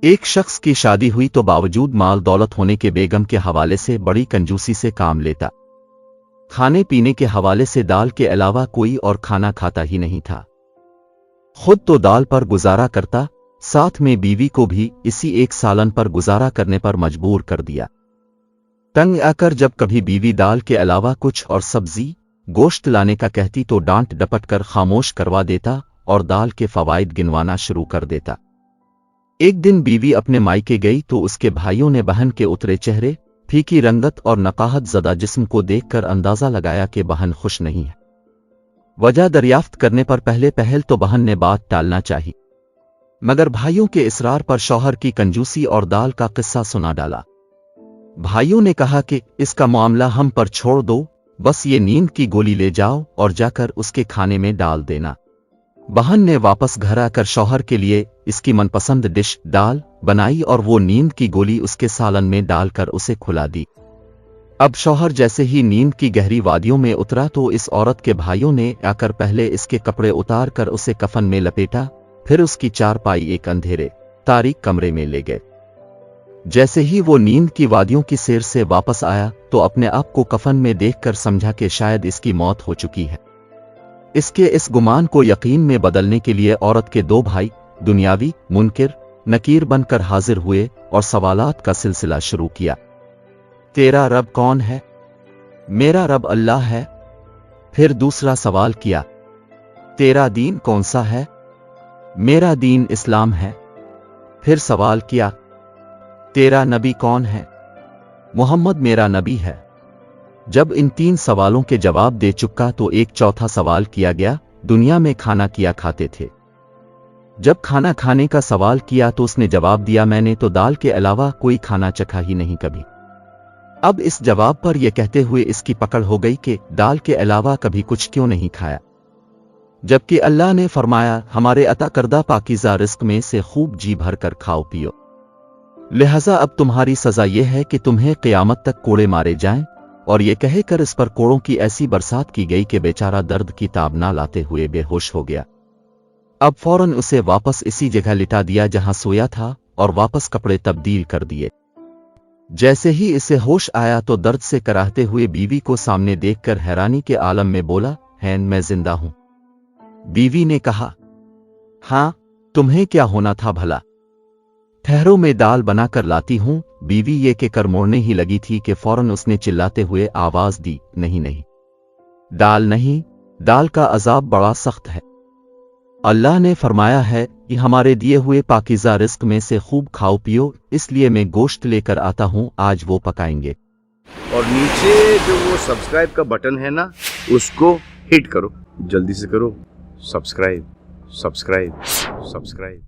एक शख्स की शादी हुई तो बावजूद माल दौलत होने के बेगम के हवाले से बड़ी कंजूसी से काम लेता। खाने पीने के हवाले से दाल के अलावा कोई और खाना खाता ही नहीं था। खुद तो दाल पर गुजारा करता, साथ में बीवी को भी इसी एक सालन पर गुजारा करने पर मजबूर कर दिया। तंग आकर जब कभी बीवी दाल के अलावा कुछ और सब्जी गोश्त लाने का कहती तो डांट डपट कर खामोश करवा देता और दाल के फवाइद गिनवाना शुरू कर देता। एक दिन बीवी अपने मायके गई तो उसके भाइयों ने बहन के उतरे चेहरे, फीकी रंगत और नकाहत ज़दा जिस्म को देखकर अंदाजा लगाया कि बहन खुश नहीं है। वजह दरियाफ्त करने पर पहले पहल तो बहन ने बात टालना चाहिए, मगर भाइयों के इसरार पर शौहर की कंजूसी और दाल का किस्सा सुना डाला। भाइयों ने कहा कि इसका मामला हम पर छोड़ दो, बस ये नींद की गोली ले जाओ और जाकर उसके खाने में डाल देना। बहन ने वापस घर आकर शौहर के लिए इसकी मनपसंद डिश दाल बनाई और वो नींद की गोली उसके सालन में डालकर उसे खुला दी। अब शौहर जैसे ही नींद की गहरी वादियों में उतरा तो इस औरत के भाइयों ने आकर पहले इसके कपड़े उतार कर उसे कफन में लपेटा, फिर उसकी चारपाई एक अंधेरे तारीक कमरे में ले गए। जैसे ही वो नींद की वादियों की सैर से वापस आया तो अपने आप को कफन में देखकर समझा कि शायद इसकी मौत हो चुकी है। इसके इस गुमान को यकीन में बदलने के लिए औरत के दो भाई दुनियावी मुनकिर नकीर बनकर हाजिर हुए और सवालात का सिलसिला शुरू किया। तेरा रब कौन है? मेरा रब अल्लाह है। फिर दूसरा सवाल किया, तेरा दीन कौन सा है? मेरा दीन इस्लाम है। फिर सवाल किया, तेरा नबी कौन है? मोहम्मद मेरा नबी है। जब इन तीन सवालों के जवाब दे चुका तो एक चौथा सवाल किया गया, दुनिया में खाना किया खाते थे? जब खाना खाने का सवाल किया तो उसने जवाब दिया, मैंने तो दाल के अलावा कोई खाना चखा ही नहीं कभी। अब इस जवाब पर यह कहते हुए इसकी पकड़ हो गई कि दाल के अलावा कभी कुछ क्यों नहीं खाया, जबकि अल्लाह ने फरमाया हमारे अता करदा पाकीज़ा रिस्क में से खूब जी भर कर खाओ पियो। लिहाजा अब तुम्हारी सजा यह है कि तुम्हें क़यामत तक कोड़े मारे जाएं। और ये कहकर इस पर कोड़ों की ऐसी बरसात की गई कि बेचारा दर्द की ताब ना लाते हुए बेहोश हो गया। अब फौरन उसे वापस इसी जगह लिटा दिया जहां सोया था और वापस कपड़े तब्दील कर दिए। जैसे ही इसे होश आया तो दर्द से कराहते हुए बीवी को सामने देखकर हैरानी के आलम में बोला, हैं मैं जिंदा हूं। बीवी ने कहा, हां, तुम्हें क्या होना था भला? ठहरो मैं दाल बनाकर लाती हूं। बीवी ये के कर मोड़ने ही लगी थी कि फौरन उसने चिल्लाते हुए आवाज दी, नहीं नहीं, दाल नहीं, दाल का अजाब बड़ा सख्त है। अल्लाह ने फरमाया है कि हमारे दिए हुए पाकीज़ा रिस्क में से खूब खाओ पियो, इसलिए मैं गोश्त लेकर आता हूं, आज वो पकाएंगे। और नीचे जो वो सब्सक्राइब का बटन है ना, उसको हिट करो, जल्दी से करो। Subscribe subscribe subscribe.